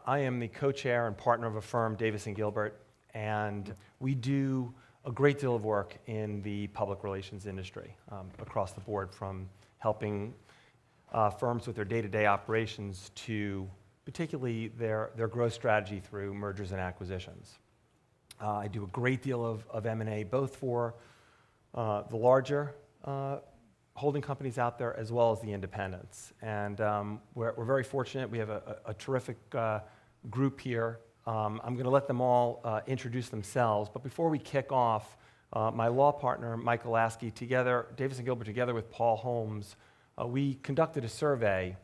I am the co-chair and partner of a firm, Davis Gilbert, and we do a great deal of work in the public relations industry across the board, from helping firms with their day-to-day operations to particularly their growth strategy through mergers and acquisitions. I do a great deal of M&A, both for the larger holding companies out there as well as the independents. And we're very fortunate. We have a terrific group here. I'm going to let them all introduce themselves. But before we kick off, my law partner, Michael Lasky, Davis and Gilbert, together with Paul Holmes, we conducted a survey,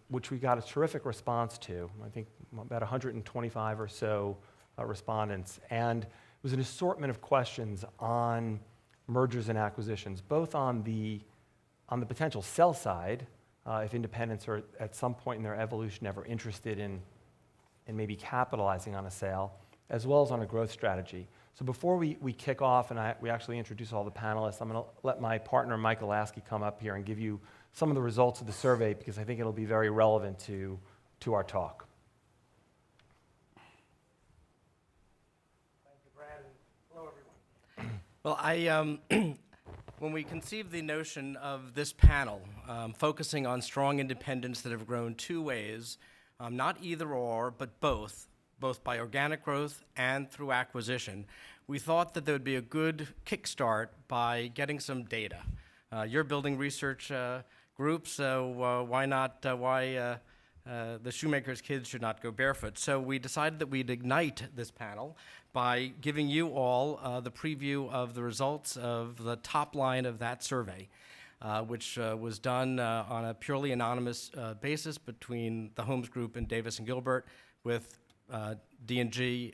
which we got a terrific response to. I think about 125 or so respondents. And it was an assortment of questions on mergers and acquisitions, both on the potential sell side, if independents are at some point in their evolution ever interested in maybe capitalizing on a sale, as well as on a growth strategy. So before we kick off and we actually introduce all the panelists, I'm going to let my partner, Michael Lasky, come up here and give you some of the results of the survey, because I think it'll be very relevant to our talk. Thank you, Brad, and hello, everyone. Well, when we conceived the notion of this panel, focusing on strong independents that have grown two ways, not either or, but both by organic growth and through acquisition, we thought that there would be a good kickstart by getting some data. You're building research groups, so why the shoemaker's kids should not go barefoot. So we decided that we'd ignite this panel by giving you all the preview of the results of the top line of that survey, which was done on a purely anonymous basis between the Holmes Group and Davis and Gilbert, with D&G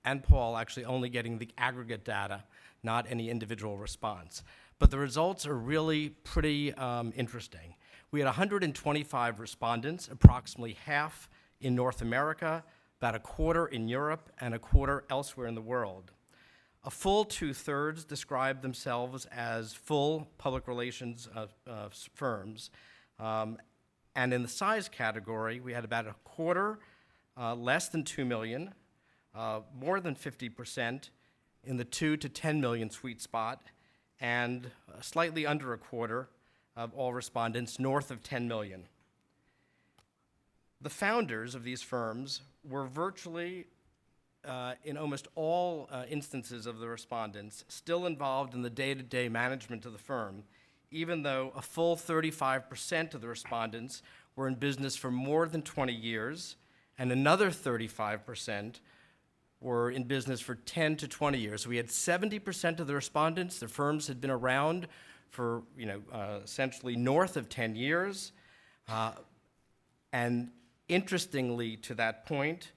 and Paul actually only getting the aggregate data, not any individual response. But the results are really pretty interesting. We had 125 respondents, approximately half in North America, about a quarter in Europe, and a quarter elsewhere in the world. A full two-thirds described themselves as full public relations firms. And in the size category, we had about a quarter less than 2 million, more than 50% in the 2 to 10 million sweet spot, and slightly under a quarter of all respondents north of 10 million. The founders of these firms were virtually, in almost all instances of the respondents, still involved in the day-to-day management of the firm, even though a full 35% of the respondents were in business for more than 20 years, and another 35% were in business for 10 to 20 years. So we had 70% of the respondents, the firms had been around for essentially north of 10 years. And interestingly, to that point,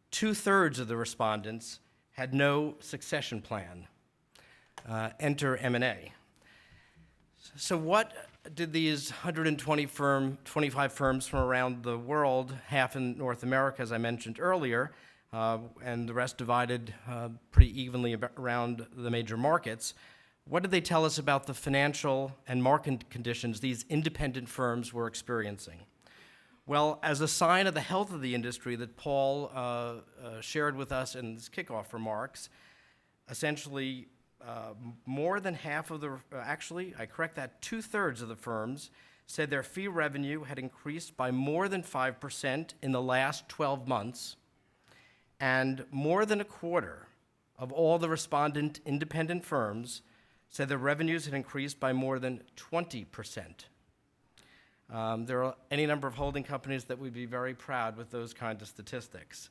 two-thirds of the respondents had no succession plan. Enter M&A. So what did these 125 firms from around the world, half in North America, as I mentioned earlier, and the rest divided pretty evenly around the major markets, what did they tell us about the financial and market conditions these independent firms were experiencing? Well, as a sign of the health of the industry that Paul shared with us in his kickoff remarks, essentially more than half of the, actually, I correct that, two-thirds of the firms said their fee revenue had increased by more than 5% in the last 12 months, and more than a quarter of all the respondent independent firms said their revenues had increased by more than 20%. There are any number of holding companies that would be very proud with those kinds of statistics.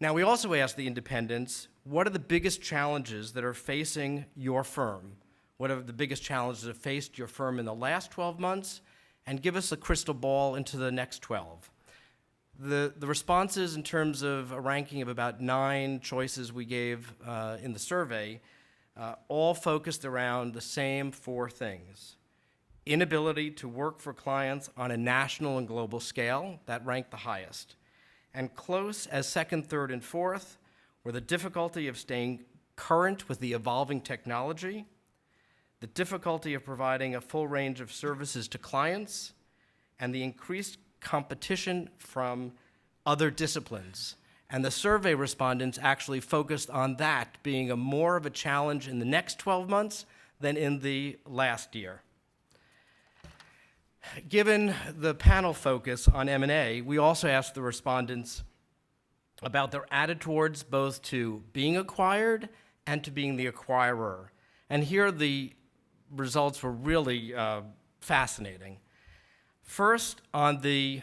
Now, we also asked the independents, what are the biggest challenges that are facing your firm? What are the biggest challenges that have faced your firm in the last 12 months? And give us a crystal ball into the next 12. The responses in terms of a ranking of about 9 choices we gave in the survey all focused around the same 4 things. Inability to work for clients on a national and global scale, that ranked the highest. And close as second, third, and fourth were the difficulty of staying current with the evolving technology, the difficulty of providing a full range of services to clients, and the increased competition from other disciplines. And the survey respondents actually focused on that being more of a challenge in the next 12 months than in the last year. Given the panel focus on M&A, we also asked the respondents about their attitude towards both to being acquired and to being the acquirer. And here the results were really fascinating. First, on the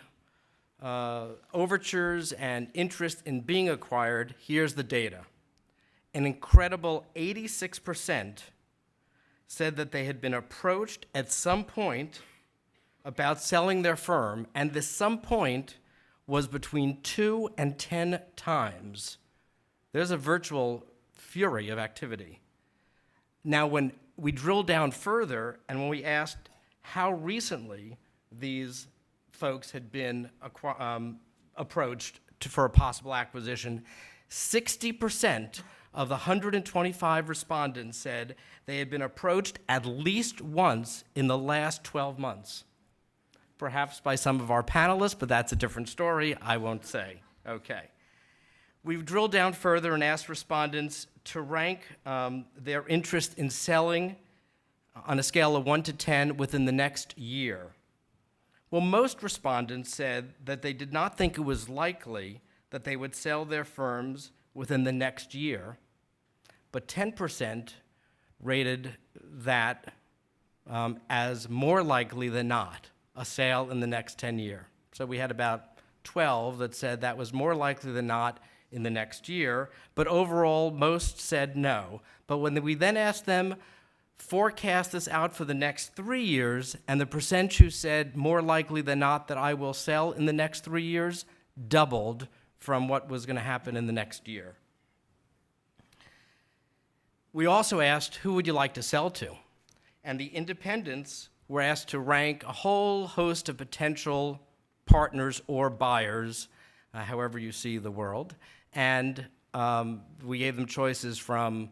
overtures and interest in being acquired, here's the data. An incredible 86% said that they had been approached at some point about selling their firm, and this some point was between 2 and 10 times. There's a virtual fury of activity. Now, when we drill down further, and when we asked how recently these folks had been approached for a possible acquisition, 60% of the 125 respondents said they had been approached at least once in the last 12 months. Perhaps by some of our panelists, but that's a different story, I won't say. Okay. We've drilled down further and asked respondents to rank their interest in selling on a scale of 1 to 10 within the next year. Well, most respondents said that they did not think it was likely that they would sell their firms within the next year, but 10% rated that as more likely than not a sale in the next 10 years. So we had about 12 that said that was more likely than not in the next year, but overall, most said no. But when we then asked them, forecast this out for the next 3 years, and the percent who said more likely than not that I will sell in the next 3 years doubled from what was going to happen in the next year. We also asked, who would you like to sell to? And the independents were asked to rank a whole host of potential partners or buyers, however you see the world. And we gave them choices from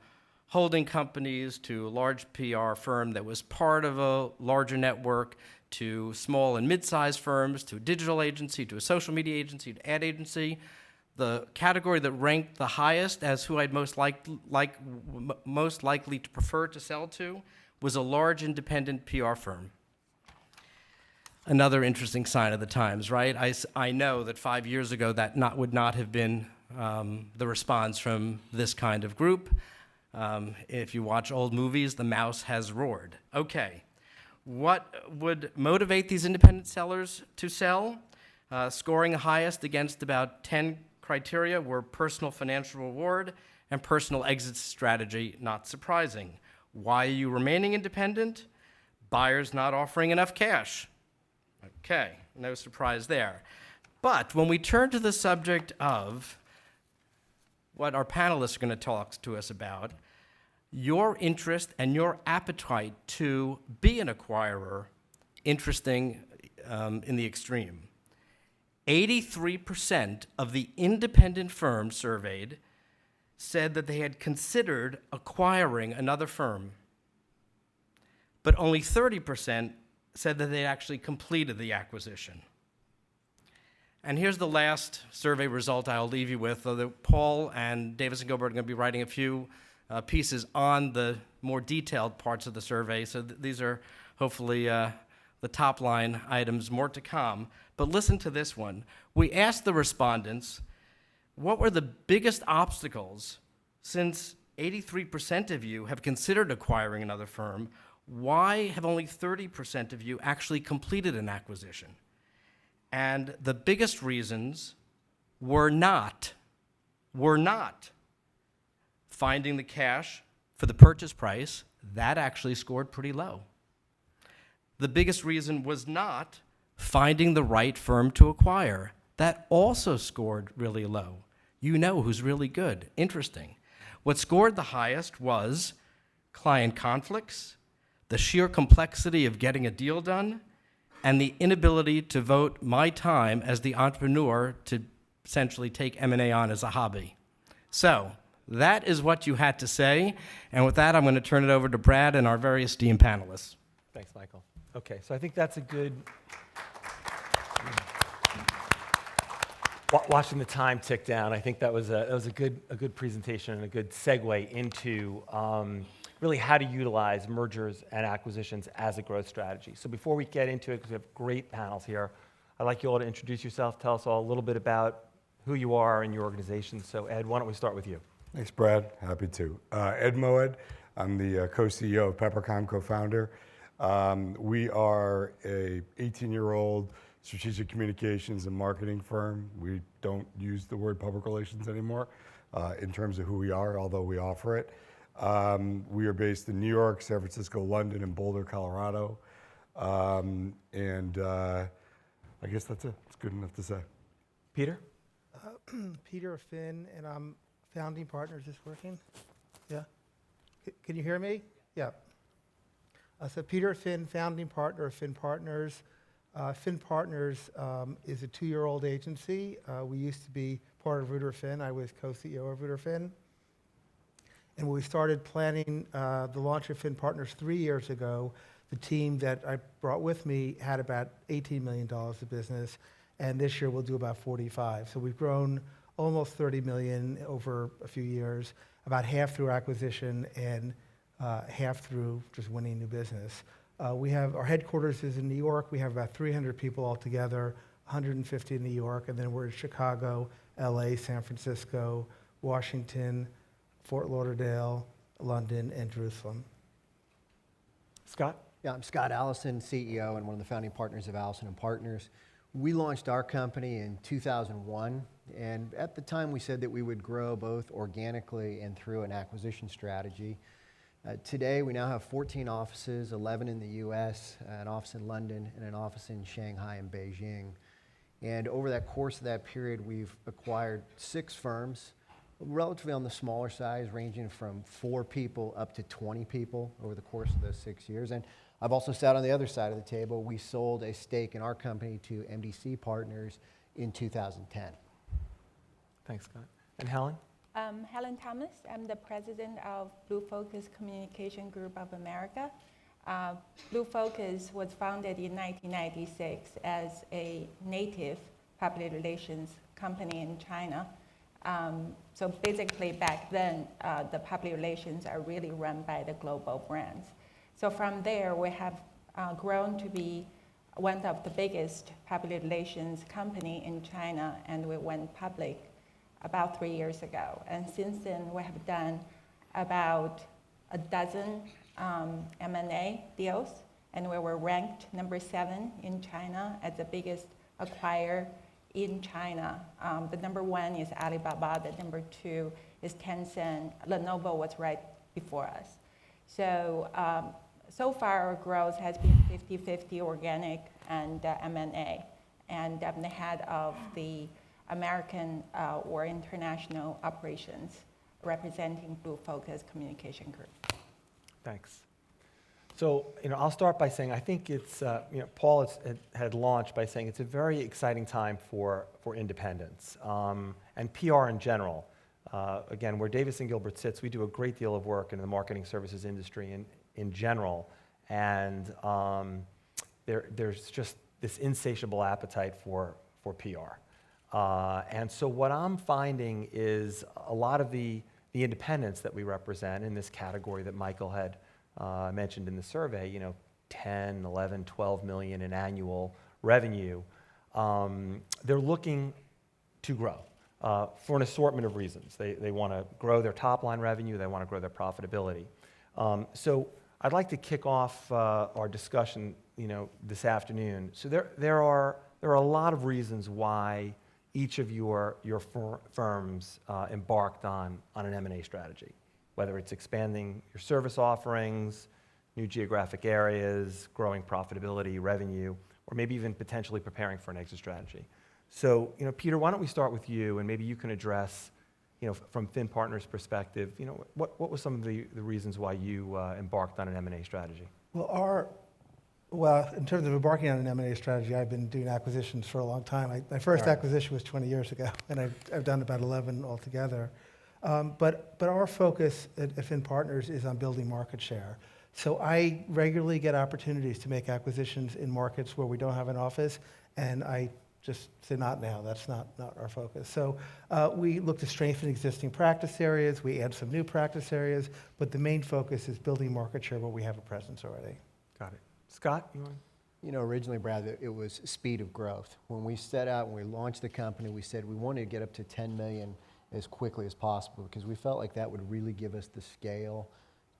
holding companies to a large PR firm that was part of a larger network, to small and mid-sized firms, to a digital agency, to a social media agency, to ad agency. The category that ranked the highest as who I'd most likely to prefer to sell to was a large independent PR firm. Another interesting sign of the times, right? I know that 5 years ago that would not have been the response from this kind of group. If you watch old movies, the mouse has roared. Okay, what would motivate these independent sellers to sell? Scoring highest against about 10 criteria were personal financial reward and personal exit strategy, not surprising. Why are you remaining independent? Buyers not offering enough cash. Okay, no surprise there. But when we turn to the subject of what our panelists are going to talk to us about, your interest and your appetite to be an acquirer, interesting in the extreme. 83% of the independent firms surveyed said that they had considered acquiring another firm, but only 30% said that they actually completed the acquisition. And here's the last survey result I'll leave you with, although Paul and Davis and Gilbert are going to be writing a few pieces on the more detailed parts of the survey, so these are hopefully the top line items, more to come. But listen to this one. We asked the respondents, what were the biggest obstacles since 83% of you have considered acquiring another firm? Why have only 30% of you actually completed an acquisition? And the biggest reasons were not finding the cash for the purchase price. That actually scored pretty low. The biggest reason was not finding the right firm to acquire. That also scored really low. You know who's really good. Interesting. What scored the highest was client conflicts, the sheer complexity of getting a deal done, and the inability to devote my time as the entrepreneur to essentially take M&A on as a hobby. So that is what you had to say. And with that, I'm going to turn it over to Brad and our very esteemed panelists. Thanks, Michael. Okay, so I think that's a good... Watching the time tick down, I think that was a good presentation and a good segue into really how to utilize mergers and acquisitions as a growth strategy. So before we get into it, because we have great panels here, I'd like you all to introduce yourself, tell us all a little bit about who you are and your organization. So Ed, why don't we start with you? Thanks, Brad. Happy to. Ed Moed. I'm the co-CEO of Peppercomm, co-founder. We are a 18-year-old strategic communications and marketing firm. We don't use the word public relations anymore in terms of who we are, although we offer it. We are based in New York, San Francisco, London, and Boulder, Colorado. I guess that's it. It's good enough to say. Peter? Peter Finn, and I'm founding partner. Is this working? Yeah? Can you hear me? Yeah. So Peter Finn, founding partner of Finn Partners. Finn Partners is a 2-year-old agency. We used to be part of Reuter Finn. I was co-CEO of Reuter Finn. And when we started planning the launch of Finn Partners 3 years ago, the team that I brought with me had about $18 million of business, and this year we'll do about 45. So we've grown almost 30 million over a few years, about half through acquisition and half through just winning new business. Our headquarters is in New York. We have about 300 people altogether, 150 in New York, and then we're in Chicago, LA, San Francisco, Washington, Fort Lauderdale, London, and Jerusalem. Scott? Yeah, I'm Scott Allison, CEO and one of the founding partners of Allison & Partners. We launched our company in 2001, and at the time we said that we would grow both organically and through an acquisition strategy. Today we now have 14 offices, 11 in the US, an office in London, and an office in Shanghai and Beijing. And over that course of that period, we've acquired 6 firms, relatively on the smaller size, ranging from 4 people up to 20 people over the course of those 6 years. And I've also sat on the other side of the table. We sold a stake in our company to MDC Partners in 2010. Thanks, Scott. And Helen? Helen Thomas. I'm the president of Blue Focus Communication Group of America. Blue Focus was founded in 1996 as a native public relations company in China. So basically back then, the public relations are really run by the global brands. So from there, we have grown to be one of the biggest public relations company in China, and we went public about 3 years ago. And since then, we have done about a dozen M&A deals, and we were ranked number 7 in China as the biggest acquirer in China. The number 1 is Alibaba, the number 2 is Tencent. Lenovo was right before us. So, so far our growth has been 50-50 organic and M&A. And I'm the head of the American or international operations representing Blue Focus Communication Group. Thanks. So, I'll start by saying I think it's, Paul had launched by saying it's a very exciting time for independents and PR in general. Again, where Davis Gilbert sits, we do a great deal of work in the marketing services industry in general, and there's just this insatiable appetite for PR. And so what I'm finding is a lot of the independents that we represent in this category that Michael had mentioned in the survey, 10, 11, 12 million in annual revenue, they're looking to grow for an assortment of reasons. They want to grow their top line revenue, they want to grow their profitability. So I'd like to kick off our discussion, this afternoon. So there are a lot of reasons why each of your firms embarked on an M&A strategy, whether it's expanding your service offerings, new geographic areas, growing profitability, revenue, or maybe even potentially preparing for an exit strategy. So, Peter, why don't we start with you, and maybe you can address, from Finn Partners' perspective, what were some of the reasons why you embarked on an M&A strategy? Well, in terms of embarking on an M&A strategy, I've been doing acquisitions for a long time. My first acquisition was 20 years ago, and I've done about 11 altogether. But our focus at Finn Partners is on building market share. So I regularly get opportunities to make acquisitions in markets where we don't have an office, and I just say not now. That's not our focus. So we look to strengthen existing practice areas. We add some new practice areas, but the main focus is building market share where we have a presence already. Got it. Scott, you want? You know, originally, Brad, it was speed of growth. When we set out, when we launched the company, we said we wanted to get up to 10 million as quickly as possible because we felt like that would really give us the scale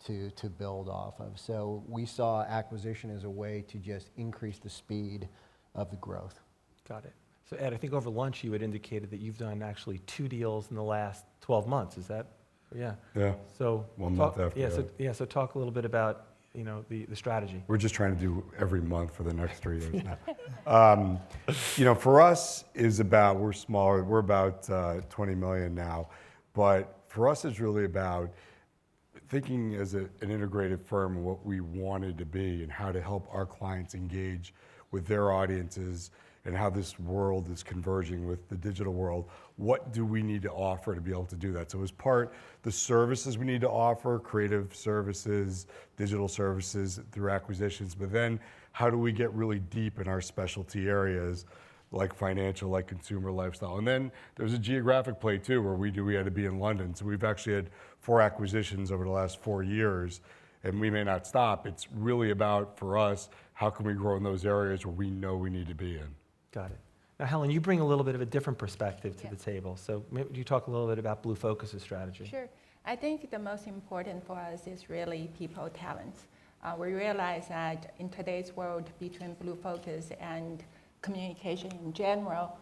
to build off of. So we saw acquisition as a way to just increase the speed of the growth. Got it. So Ed, I think over lunch you had indicated that you've done actually 2 deals in the last 12 months. Is that? Yeah. Yeah. So 1 month after yeah. that. So talk a little bit about the strategy. We're just trying to do every month for the next 3 years now. For us we're smaller. We're about 20 million now, but for us it's really about thinking as an integrated firm what we wanted to be and how to help our clients engage with their audiences and how this world is converging with the digital world. What do we need to offer to be able to do that? So as part, the services we need to offer, creative services, digital services through acquisitions, but then how do we get really deep in our specialty areas like financial, like consumer lifestyle? And then there's a geographic play too, where we had to be in London. So we've actually had 4 acquisitions over the last 4 years, and we may not stop. It's really about, for us, how can we grow in those areas where we know we need to be in? Got it. Now, Helen, you bring a little bit of a different perspective to Yeah. the table. So maybe you talk a little bit about Blue Focus's strategy. Sure. I think the most important for us is really people talents. We realize that in today's world, between Blue Focus and communication in general,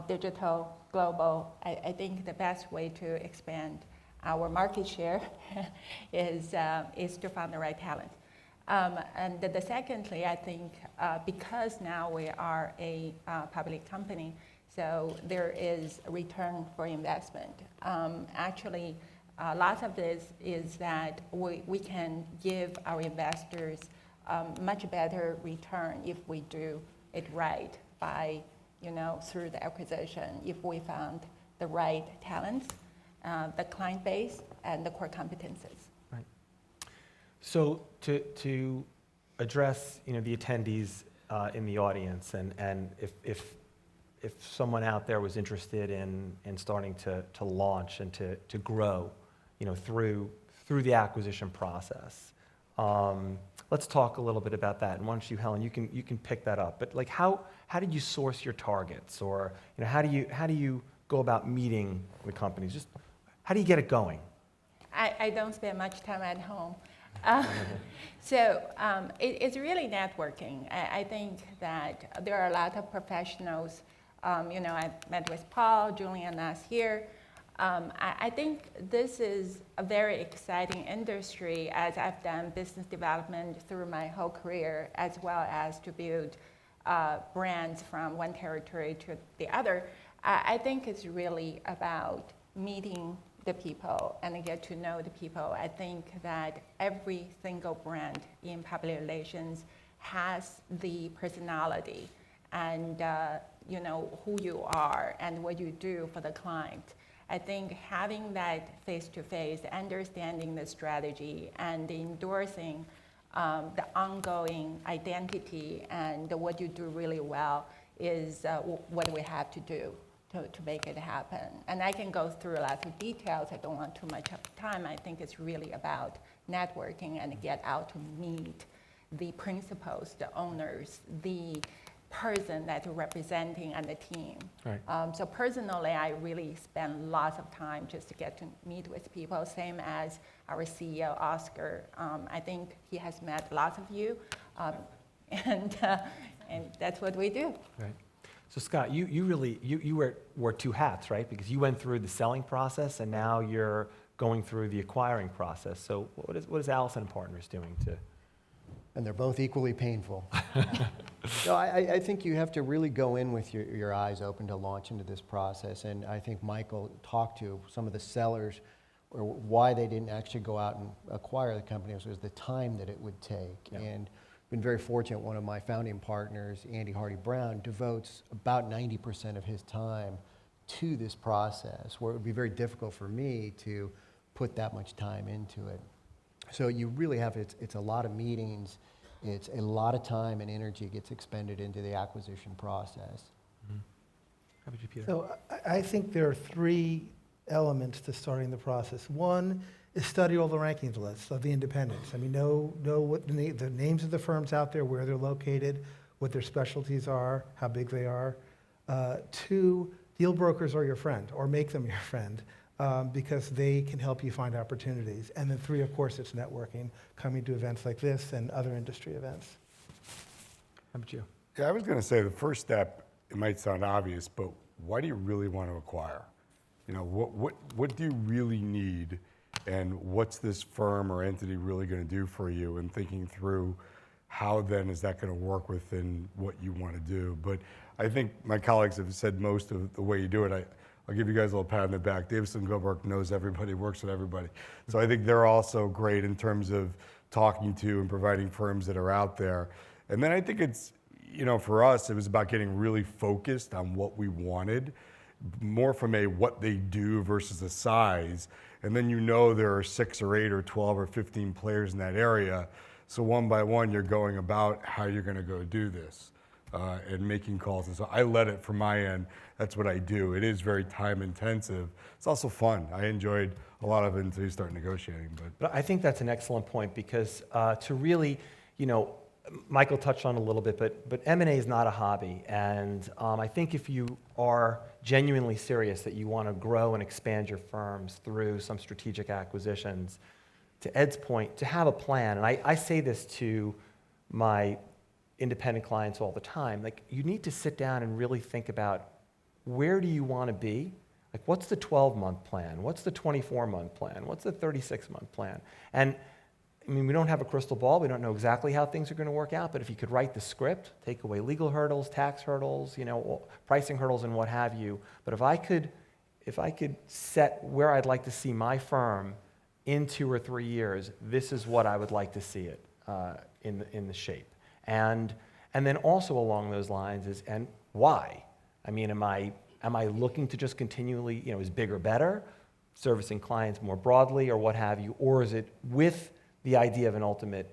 digital, global, I think the best way to expand our market share is to find the right talent. And secondly, I think because now we are a public company, so there is a return for investment. Actually, lots of this is that we can give our investors much better return if we do it right by, through the acquisition, if we found the right talents, the client base, and the core competencies. Right. So to address the attendees in the audience, and if someone out there was interested in starting to launch and to grow, through the acquisition process, let's talk a little bit about that. And why don't you, Helen, you can pick that up. But how did you source your targets, or how do you go about meeting the companies? Just how do you get it going? I don't spend much time at home. It's really networking. I think that there are a lot of professionals. I met with Paul, Julian last year. I think this is a very exciting industry, as I've done business development through my whole career, as well as to build brands from one territory to the other. I think it's really about meeting the people and get to know the people. I think that every single brand in public relations has the personality and who you are and what you do for the client. I think having that face-to-face, understanding the strategy and endorsing the ongoing identity and what you do really well is what we have to do to make it happen. And I can go through lots of details. I don't want too much of time. I think it's really about networking and get out to meet the principals, the owners, the person that you're representing and the team. Right. So personally, I really spend lots of time just to get to meet with people, same as our CEO, Oscar. I think he has met lots of you, and that's what we do. Right. So Scott, you really wore 2 hats, right? Because you went through the selling process, and now you're going through the acquiring process. So what is Allison and Partners doing to? And they're both equally painful. No, I think you have to really go in with your eyes open to launch into this process. And I think Michael talked to some of the sellers, or why they didn't actually go out and acquire the company, was the time that it would take. Yeah. And been very fortunate, one of my founding partners, Andy Hardy-Brown, devotes about 90% of his time to this process, where it would be very difficult for me to put that much time into it. So you really have, it's a lot of meetings, it's a lot of time and energy gets expended into the acquisition process. Mm-hmm. Happy to, Peter. So I think there are three elements to starting the process. One is study all the rankings lists of the independents. I mean, know what the names of the firms out there, where they're located, what their specialties are, how big they are. Two, deal brokers are your friend, or make them your friend, because they can help you find opportunities. And then three, of course, it's networking, coming to events like this and other industry events. How about you? Yeah, I was going to say the first step, it might sound obvious, but why do you really want to acquire? You know, what do you really need, and what's this firm or entity really going to do for you, and thinking through how then is that going to work within what you want to do. But I think my colleagues have said most of the way you do it. I'll give you guys a little pat on the back. Davis Gilbert knows everybody, works with everybody. So I think they're also great in terms of talking to and providing firms that are out there. And then I think it's, you know, for us, it was about getting really focused on what we wanted, more from a what they do versus a size. And then you know there are 6 or 8 or 12 or 15 players in that area. So one by one, you're going about how you're going to go do this and making calls. And so I let it from my end. That's what I do. It is very time intensive. It's also fun. I enjoyed a lot of it until you start negotiating. But I think that's an excellent point, because to really, you know, Michael touched on it a little bit, but M&A is not a hobby. And I think if you are genuinely serious that you want to grow and expand your firms through some strategic acquisitions, to Ed's point, to have a plan, and I say this to my independent clients all the time, like, you need to sit down and really think about, where do you want to be? Like, what's the 12-month plan? What's the 24-month plan? What's the 36-month plan? And I mean, we don't have a crystal ball. We don't know exactly how things are going to work out, but if you could write the script, take away legal hurdles, tax hurdles, you know, pricing hurdles and what have you. But if I could set where I'd like to see my firm in 2 or 3 years, this is what I would like to see it in the shape. And then also along those lines is, and why? I mean, am I looking to just continually, you know, is bigger better, servicing clients more broadly or what have you, or is it with the idea of an ultimate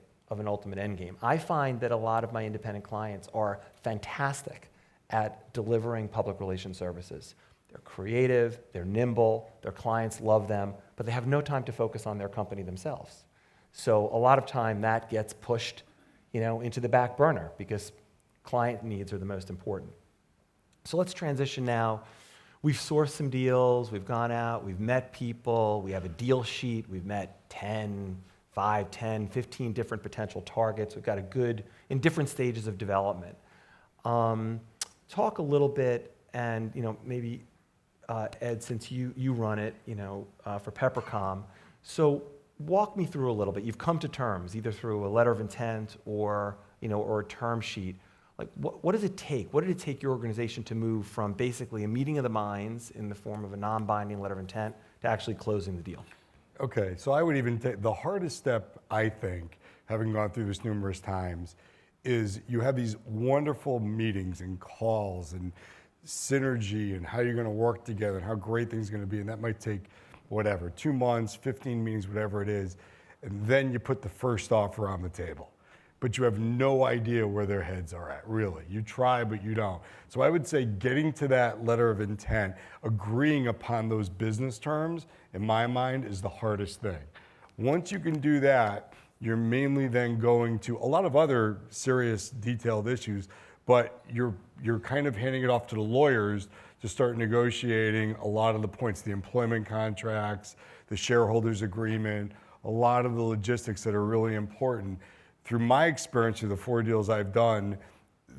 end game? I find that a lot of my independent clients are fantastic at delivering public relations services. They're creative, they're nimble, their clients love them, but they have no time to focus on their company themselves. So a lot of time that gets pushed, you know, into the back burner because client needs are the most important. So let's transition now. We've sourced some deals, we've gone out, we've met people, we have a deal sheet, we've met 5, 10, 15 different potential targets. We've got a good, in different stages of development. Talk a little bit, and you know, maybe Ed, since you run it, you know, for Peppercomm. So walk me through a little bit. You've come to terms either through a letter of intent or, you know, or a term sheet. Like, what does it take? What did it take your organization to move from basically a meeting of the minds in the form of a non-binding letter of intent to actually closing the deal? Okay, so I would even take the hardest step, I think, having gone through this numerous times, is you have these wonderful meetings and calls and synergy and how you're going to work together and how great things are going to be. And that might take, whatever, 2 months, 15 meetings, whatever it is. And then you put the first offer on the table. But you have no idea where their heads are at, really. You try, but you don't. So I would say getting to that letter of intent, agreeing upon those business terms, in my mind, is the hardest thing. Once you can do that, you're mainly then going to a lot of other serious detailed issues, but you're kind of handing it off to the lawyers to start negotiating a lot of the points, the employment contracts, the shareholders agreement, a lot of the logistics that are really important. Through my experience through the 4 deals I've done,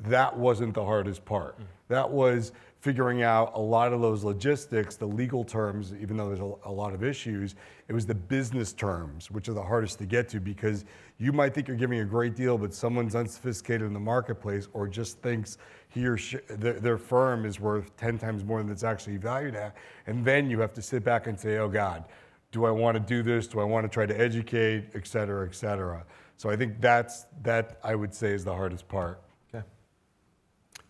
that wasn't the hardest part. That was figuring out a lot of those logistics, the legal terms, even though there's a lot of issues. It was the business terms, which are the hardest to get to, because you might think you're giving a great deal, but someone's unsophisticated in the marketplace or just thinks he or she, their firm is worth 10 times more than it's actually valued at. And then you have to sit back and say, oh God, do I want to do this? Do I want to try to educate, et cetera, et cetera? So I think that I would say is the hardest part. Okay.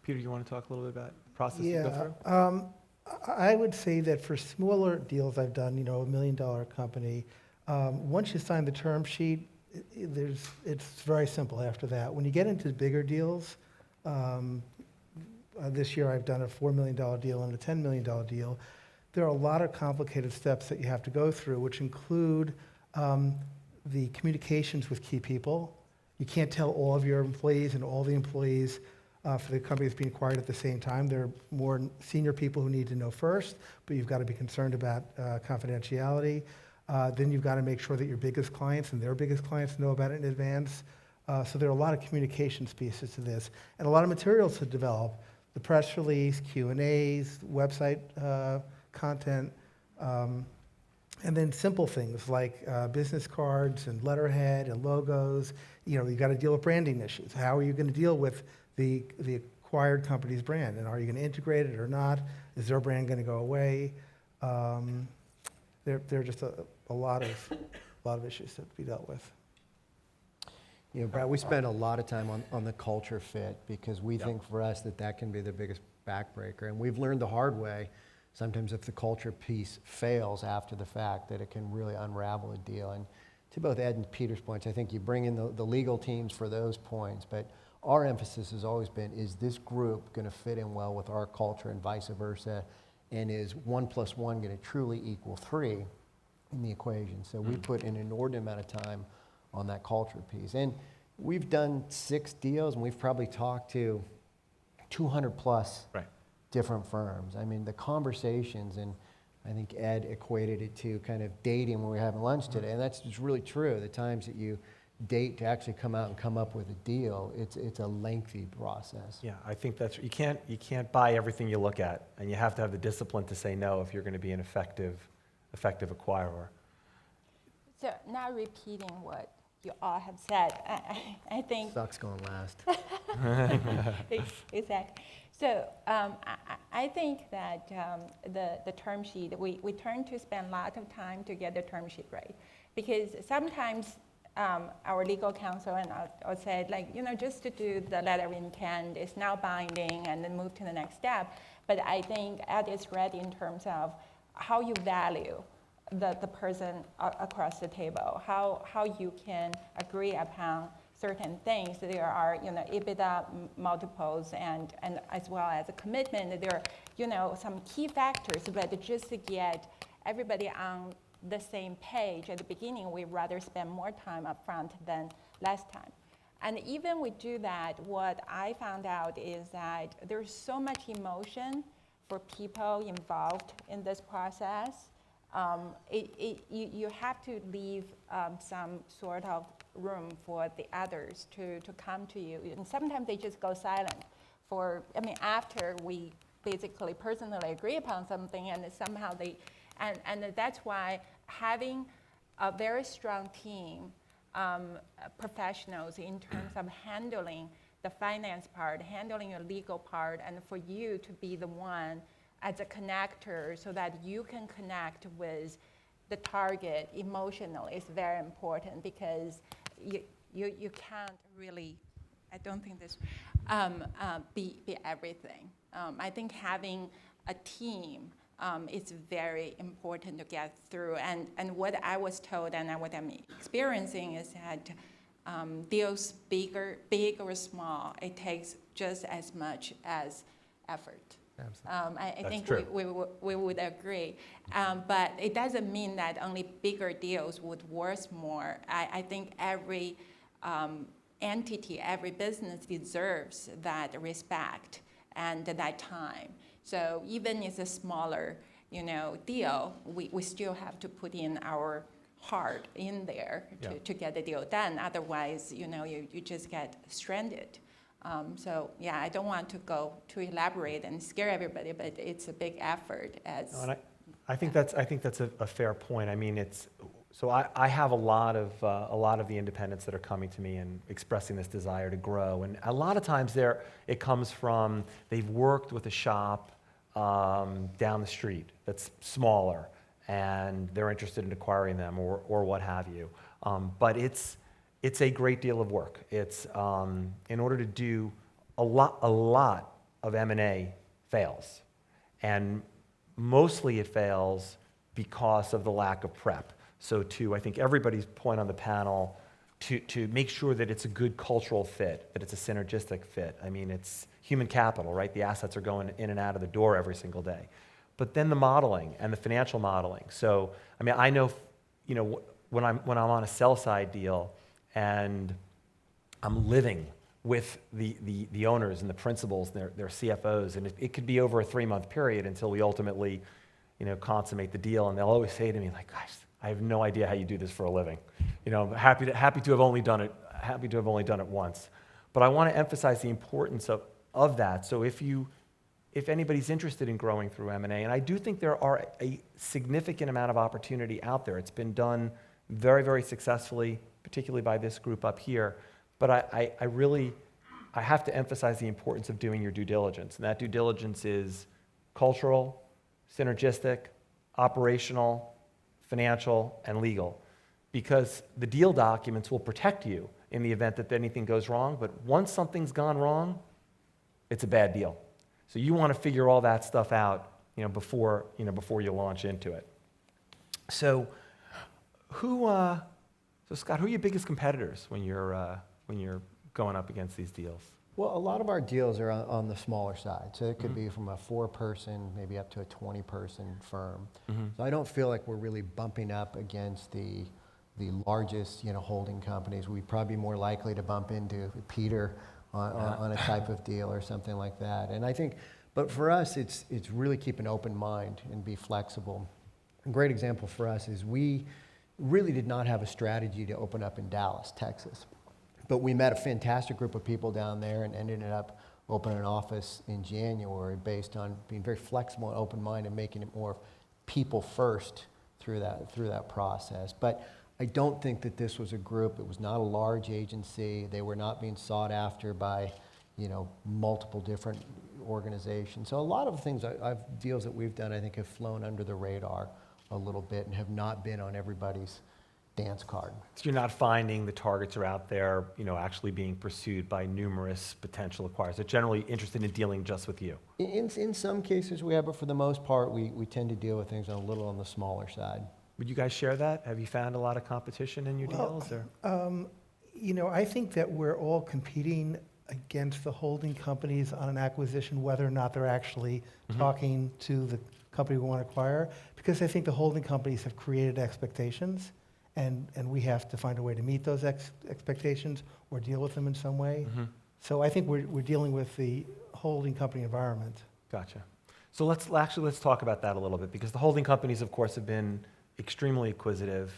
Peter, you want to talk a little bit about the process you go Yeah, through? I would say that for smaller deals I've done, you know, $1 million company, once you sign the term sheet, it's very simple after that. When you get into bigger deals, This year I've done a $4 million deal and a $10 million deal. There are a lot of complicated steps that you have to go through, which include the communications with key people. You can't tell all of your employees and all the employees for the company that's being acquired at the same time. There are more senior people who need to know first, but you've got to be concerned about confidentiality. Then you've got to make sure that your biggest clients and their biggest clients know about it in advance. So there are a lot of communications pieces to this and a lot of materials to develop. The press release, Q&As, website content, and then simple things like business cards and letterhead and logos. You know, you've got to deal with branding issues. How are you going to deal with the acquired company's brand? And are you going to integrate it or not? Is their brand going to go away? There are just a lot of issues to be dealt with. You know, Brad, we spend a lot of time on the culture fit because we think for us that can be the biggest backbreaker. And we've learned the hard way, sometimes if the culture piece fails after the fact, that it can really unravel a deal. And to both Ed and Peter's points, I think you bring in the legal teams for those points, but our emphasis has always been, is this group going to fit in well with our culture and vice versa? And is 1 + 1 going to truly equal 3 in the equation? So we put an inordinate amount of time on that culture piece. And we've done 6 deals, and we've probably talked to 200 plus Right. different firms. I mean, the conversations, and I think Ed equated it to kind of dating when we were having lunch today, and that's just really true. The times that you date to actually come out and come up with a deal, it's a lengthy process. Yeah, I think that's, you can't buy everything you look at, and you have to have the discipline to say no if you're going to be an effective acquirer. So not repeating what you all have said, I think. Sucks going last. Exactly. So I think that the term sheet, we tend to spend a lot of time to get the term sheet right. Because sometimes our legal counsel and I said, like, you know, just to do the letter of intent is now binding and then move to the next step. But I think Ed is right in terms of how you value the person across the table, how you can agree upon certain things. There are, you know, EBITDA multiples and as well as a commitment. There are, you know, some key factors, but just to get everybody on the same page at the beginning, we'd rather spend more time up front than less time. And even we do that, what I found out is that there's so much emotion for people involved in this process. You have to leave some sort of room for the others to come to you. And sometimes they just go silent after we basically personally agree upon something and somehow and that's why having a very strong team, professionals in terms of handling the finance part, handling your legal part, and for you to be the one as a connector so that you can connect with the target emotionally is very important because you can't really, I don't think this, be everything. I think having a team is very important to get through. And what I was told and what I'm experiencing is that deals big or small, it takes just as much as effort. I think we would agree. But it doesn't mean that only bigger deals would worth more. I think every entity, every business deserves that respect and that time. So even if it's a smaller, you know, deal, we still have to put in our heart in there to get the deal done. Otherwise, you know, you just get stranded. So yeah, I don't want to go too elaborate and scare everybody, but it's a big effort. I think that's a fair point. I mean, so I have a lot of the independents that are coming to me and expressing this desire to grow, and a lot of times it comes from they've worked with a shop down the street that's smaller, and they're interested in acquiring them or what have you. But it's a great deal of work. It's in order to do a lot of M&A fails, and mostly it fails because of the lack of prep. So I think everybody's point on the panel to make sure that it's a good cultural fit, that it's a synergistic fit. I mean, human capital, right? The assets are going in and out of the door every single day. But then the modeling and the financial modeling. So, I mean, I know, you know, when I'm on a sell side deal and I'm living with the owners and the principals, their CFOs, and it could be over a 3-month period until we ultimately, you know, consummate the deal. And they'll always say to me, like, gosh, I have no idea how you do this for a living. You know, I'm happy to have only done it once. But I want to emphasize the importance of that. So if anybody's interested in growing through M&A, and I do think there are a significant amount of opportunity out there. It's been done very, very successfully, particularly by this group up here. But I have to emphasize the importance of doing your due diligence. And that due diligence is cultural, synergistic, operational, financial, and legal. Because the deal documents will protect you in the event that anything goes wrong. But once something's gone wrong, it's a bad deal. So you want to figure all that stuff out, before you launch into it. So Scott, who are your biggest competitors when you're going up against these deals? Well, a lot of our deals are on the smaller side. So it could be from a 4-person, maybe up to a 20-person firm. So I don't feel like we're really bumping up against the largest, holding companies. We'd probably be more likely to bump into Peter on a type of deal or something like that. And I think, but for us, it's really keep an open mind and be flexible. A great example for us is we really did not have a strategy to open up in Dallas, Texas. But we met a fantastic group of people down there and ended up opening an office in January based on being very flexible and open-minded and making it more people first through that process. But I don't think that this was a group. It was not a large agency. They were not being sought after by, multiple different organizations. So a lot of things, deals that we've done, I think, have flown under the radar a little bit and have not been on everybody's dance card. So you're not finding the targets are out there, actually being pursued by numerous potential acquirers. They're generally interested in dealing just with you. In some cases we have, but for the most part, we tend to deal with things a little on the smaller side. Would you guys share that? Have you found a lot of competition in your deals? Or? I think that we're all competing against the holding companies on an acquisition, whether or not they're actually talking to the company we want to acquire, because I think the holding companies have created expectations, and we have to find a way to meet those expectations or deal with them in some way. So I think we're dealing with the holding company environment. Gotcha. So let's talk about that a little bit, because the holding companies, of course, have been extremely acquisitive,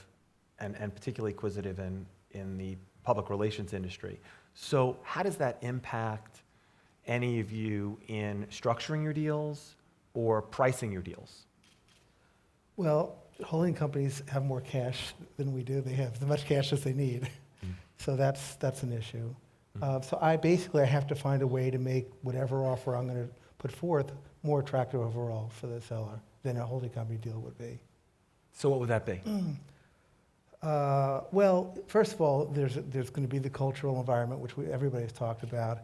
and particularly acquisitive in the public relations industry. So how does that impact any of you in structuring your deals or pricing your deals? Well, holding companies have more cash than we do. They have as much cash as they need. So that's an issue. So I have to find a way to make whatever offer I'm going to put forth more attractive overall for the seller than a holding company deal would be. So what would that be? Well, first of all, there's going to be the cultural environment, which everybody's talked about.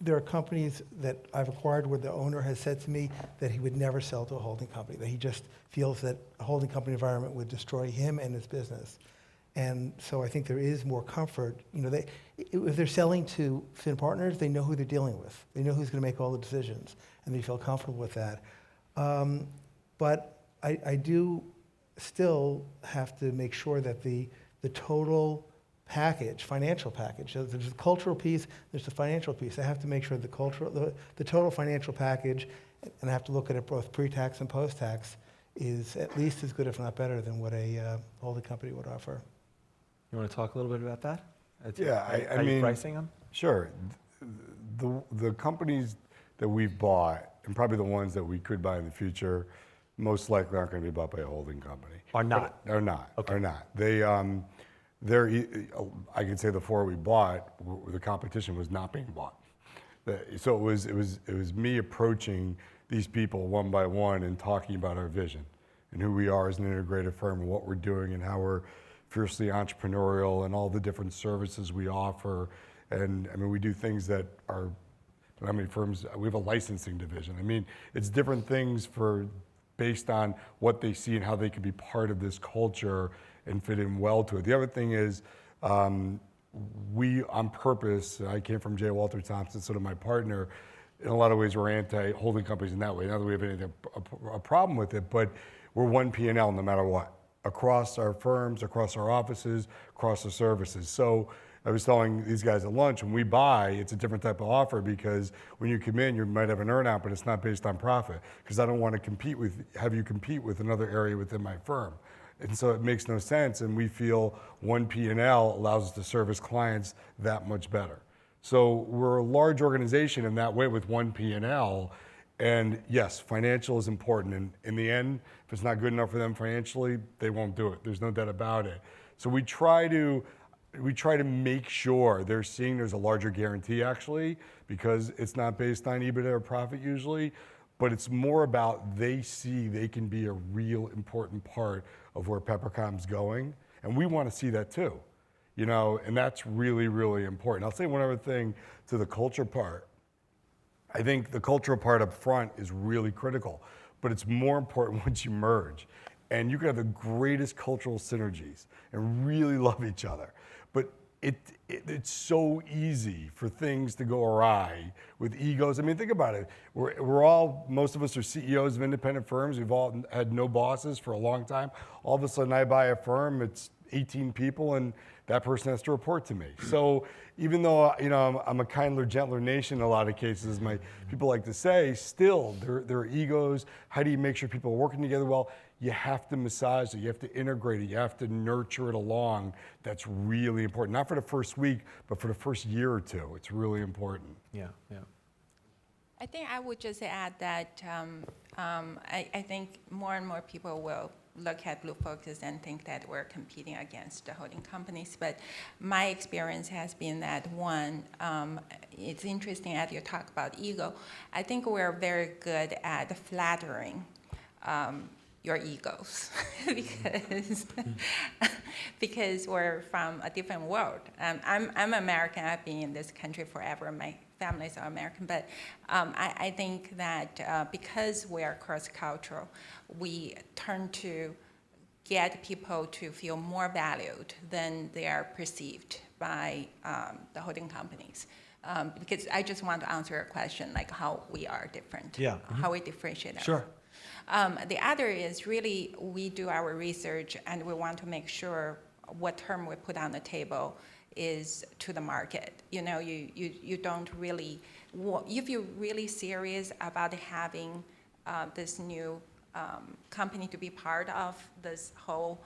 There are companies that I've acquired where the owner has said to me that he would never sell to a holding company, that he just feels that a holding company environment would destroy him and his business. And so I think there is more comfort. If they're selling to Fin Partners, they know who they're dealing with. They know who's going to make all the decisions, and they feel comfortable with that. But I do still have to make sure that the total package, financial package, so there's the cultural piece, there's the financial piece. I have to make sure the total financial package, and I have to look at it both pre-tax and post-tax, is at least as good, if not better, than what a holding company would offer. You want to talk a little bit about that? Yeah, How you pricing them? Sure. The companies that we've bought, and probably the ones that we could buy in the future, most likely aren't going to be bought by a holding company. Are not? Are not. Okay. Are not. I can say the 4 we bought, the competition was not being bought. So it was me approaching these people one by one and talking about our vision and who we are as an integrated firm and what we're doing and how we're fiercely entrepreneurial and all the different services we offer. And I mean, we do things that are, how many firms, we have a licensing division. I mean, it's different things based on what they see and how they can be part of this culture and fit in well to it. The other thing is, we, on purpose, I came from J. Walter Thompson, so did my partner. In a lot of ways, we're anti-holding companies in that way. Not that we have anything, a problem with it, but we're one P&L no matter what, across our firms, across our offices, across the services. So I was telling these guys at lunch, when we buy, it's a different type of offer because when you come in, you might have an earnout, but it's not based on profit because I don't want to have you compete with another area within my firm. And so it makes no sense, and we feel one P&L allows us to service clients that much better. So we're a large organization in that way with one P&L, and yes, financial is important, and in the end, if it's not good enough for them financially, they won't do it. There's no doubt about it. So we try to make sure they're seeing there's a larger guarantee actually, because it's not based on EBITDA or profit usually, but it's more about they see they can be a real important part of where Peppercomm's going, and we want to see that too, you know, and that's really, really important. I'll say one other thing to the culture part. I think the cultural part up front is really critical, but it's more important once you merge. And you can have the greatest cultural synergies and really love each other. But it's so easy for things to go awry with egos. I mean, think about it. Most of us are CEOs of independent firms. We've all had no bosses for a long time. All of a sudden I buy a firm, it's 18 people, and that person has to report to me. So even though, you know, I'm a kinder, gentler nation in a lot of cases, my people like to say, still, there are egos. How do you make sure people are working together well? You have to massage it, you have to integrate it, you have to nurture it along. That's really important. Not for the first week, but for the first year or two. It's really important. Yeah, yeah. I think I would just add that I think more and more people will look at Blue Focus and think that we're competing against the holding companies. But my experience has been that, one, it's interesting as you talk about ego. I think we're very good at flattering your egos because we're from a different world. I'm American. I've been in this country forever. My families are American, but I think that because we are cross-cultural, we turn to get people to feel more valued than they are perceived by the holding companies. Because I just want to answer your question, like how we are different, how we differentiate ourselves. Sure. The other is really we do our research and we want to make sure what term we put on the table is to the market. You know, you don't really, if you're really serious about having this new company to be part of this whole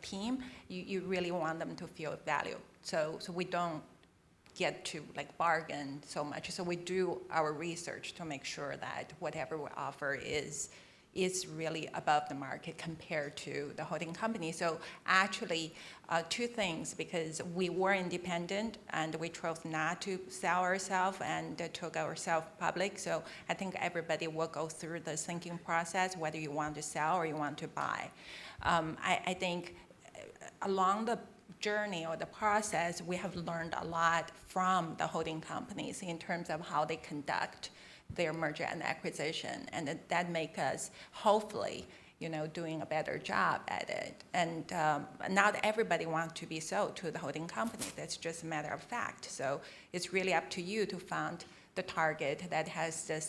team, you really want them to feel valued. So we don't get to like bargain so much. So we do our research to make sure that whatever we offer is really above the market compared to the holding company. So actually, two things, because we were independent and we chose not to sell ourselves and took ourselves public. So I think everybody will go through the thinking process, whether you want to sell or you want to buy. I think along the journey or the process, we have learned a lot from the holding companies in terms of how they conduct their merger and acquisition, and that make us hopefully, doing a better job at it. And not everybody wants to be sold to the holding company. That's just a matter of fact. So it's really up to you to find the target that has the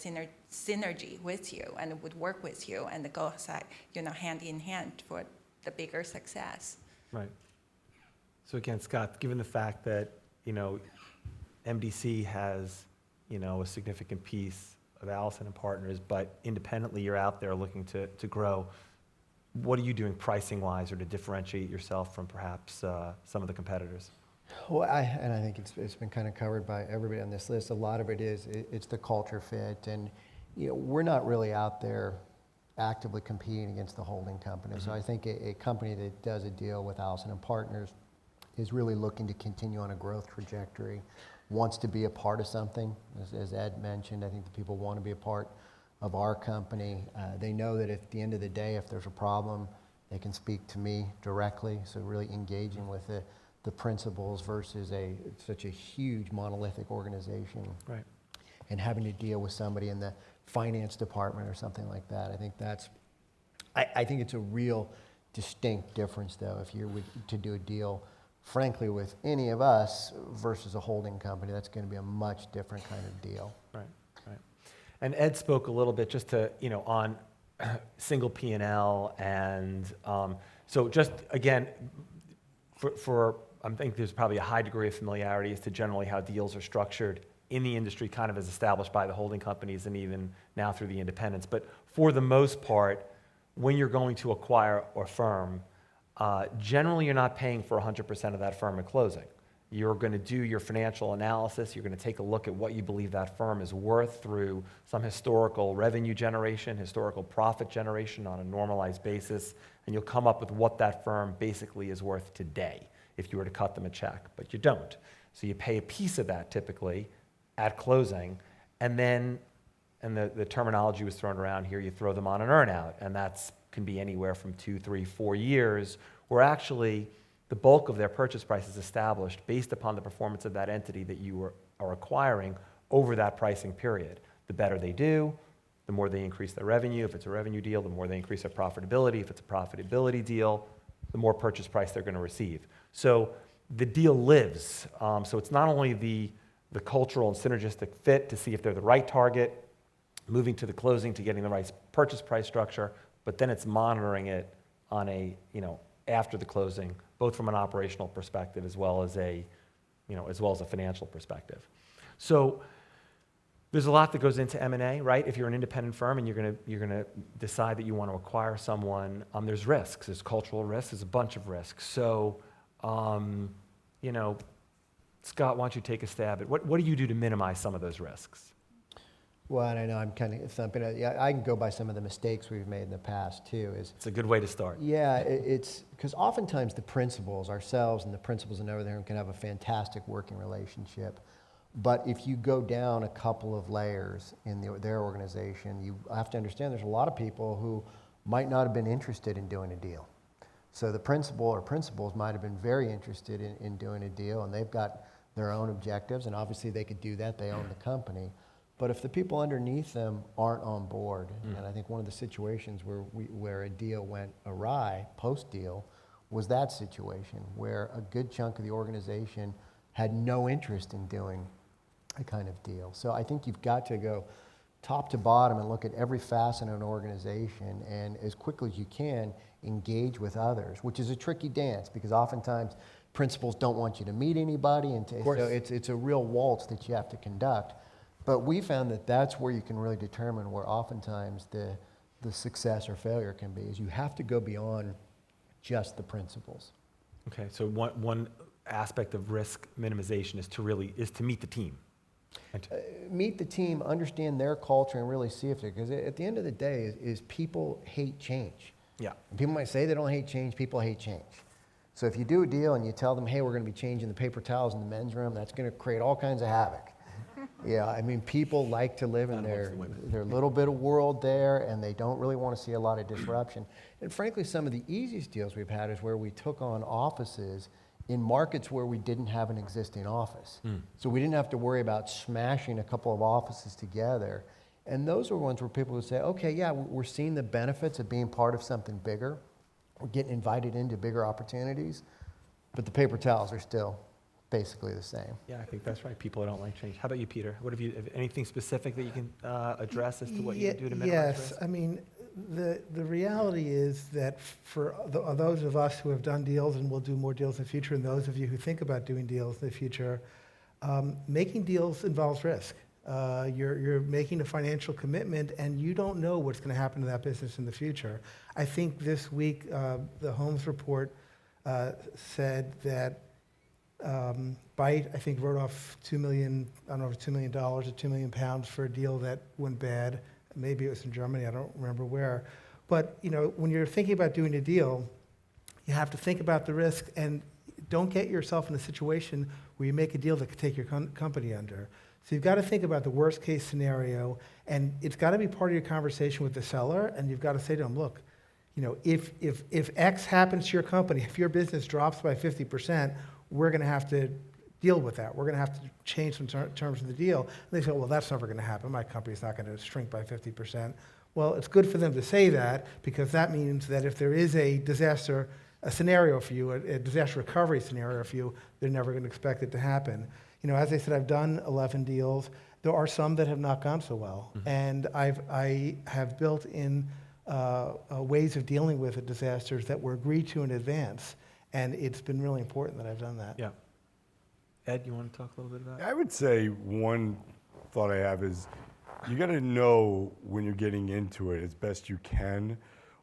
synergy with you and would work with you and go side, hand in hand for the bigger success. Right. So again, Scott, given the fact that, MDC has, a significant piece of Allison and Partners, but independently you're out there looking to grow, what are you doing pricing-wise or to differentiate yourself from perhaps some of the competitors? Well, I think it's been kind of covered by everybody on this list. A lot of it's the culture fit, and we're not really out there actively competing against the holding company. Mm-hmm. So I think a company that does a deal with Allison and Partners is really looking to continue on a growth trajectory, wants to be a part of something. As Ed mentioned, I think the people want to be a part of our company. They know that at the end of the day, if there's a problem, they can speak to me directly. So really engaging with the principals versus such a huge monolithic organization. Right. And having to deal with somebody in the finance department or something like that. I think it's a real distinct difference, though, if you're to do a deal frankly, with any of us versus a holding company, that's going to be a much different kind of deal. Right, right. And Ed spoke a little bit just to, on single P&L and so just, again, I think there's probably a high degree of familiarity as to generally how deals are structured in the industry, kind of as established by the holding companies and even now through the independents. But for the most part, when you're going to acquire a firm, generally you're not paying for 100% of that firm at closing. You're going to do your financial analysis. You're going to take a look at what you believe that firm is worth through some historical revenue generation, historical profit generation on a normalized basis, and you'll come up with what that firm basically is worth today if you were to cut them a check, but you don't. So you pay a piece of that typically at closing, and then, and the terminology was thrown around here, you throw them on an earnout, and that can be anywhere from 2, 3, 4 years, where actually the bulk of their purchase price is established based upon the performance of that entity that you are acquiring over that pricing period. The better they do, the more they increase their revenue. If it's a revenue deal, the more they increase their profitability. If it's a profitability deal, the more purchase price they're going to receive. So the deal lives. So it's not only the cultural and synergistic fit to see if they're the right target, moving to the closing to getting the right purchase price structure, but then it's monitoring it on a, after the closing, both from an operational perspective as well as a financial perspective. So there's a lot that goes into M&A, right? If you're an independent firm and you're gonna decide that you want to acquire someone, there's risks. There's cultural risks. There's a bunch of risks. So, Scott, why don't you take a stab at what do you do to minimize some of those risks? Well, and I know I'm kind of thumping it. Yeah, I can go by some of the mistakes we've made in the past too. It's a good way to start. Yeah, it's because oftentimes the principals, ourselves and the principals and everything, can have a fantastic working relationship. But if you go down a couple of layers in their organization, you have to understand there's a lot of people who might not have been interested in doing a deal. So the principal or principals might have been very interested in doing a deal, and they've got their own objectives, and obviously they could do that. They own the company. But if the people underneath them aren't on board, and I think one of the situations where a deal went awry post-deal was that situation where a good chunk of the organization had no interest in doing a kind of deal. So I think you've got to go top to bottom and look at every facet of an organization and as quickly as you can engage with others, which is a tricky dance because oftentimes principals don't want you to meet anybody, and so it's a real waltz that you have to conduct. But we found that that's where you can really determine where oftentimes the success or failure can be, is you have to go beyond just the principles. Okay, so one aspect of risk minimization is to meet the team. Meet the team, understand their culture, and really see if they're, because at the end of the day is people hate change. Yeah. And people might say they don't hate change, people hate change. So if you do a deal and you tell them, hey, we're going to be changing the paper towels in the men's room, that's going to create all kinds of havoc. Yeah, I mean, people like to live in their little bit of world there, and they don't really want to see a lot of disruption. And frankly, some of the easiest deals we've had is where we took on offices in markets where we didn't have an existing office. So we didn't have to worry about smashing a couple of offices together. And those are ones where people would say, okay, yeah, we're seeing the benefits of being part of something bigger. We're getting invited into bigger opportunities, but the paper towels are still basically the same. Yeah, I think that's right. People don't like change. How about you, Peter? What have anything specific that you can address as to what you can do to minimize risk? Yes, I mean, the reality is that for those of us who have done deals and will do more deals in the future, and those of you who think about doing deals in the future, making deals involves risk. You're making a financial commitment, and you don't know what's going to happen to that business in the future. I think this week, the Holmes report said that Byte, I think, wrote off $2 million, I don't know if it's $2 million or £2 million for a deal that went bad. Maybe it was in Germany, I don't remember where. But when you're thinking about doing a deal, you have to think about the risk and don't get yourself in a situation where you make a deal that could take your company under. So you've got to think about the worst case scenario, and it's got to be part of your conversation with the seller, and you've got to say to them, look, if X happens to your company, if your business drops by 50%, we're going to have to deal with that. We're going to have to change some terms of the deal. And they say, well, that's never going to happen. My company's not going to shrink by 50%. Well, it's good for them to say that because that means that if there is a disaster, a scenario for you, a disaster recovery scenario for you, they're never going to expect it to happen. As I said, I've done 11 deals. There are some that have not gone so well, and I have built in ways of dealing with disasters that were agreed to in advance, and it's been really important that I've done that. Yeah. Ed, you want to talk a little bit about it? I would say one thought I have is you got to know when you're getting into it as best you can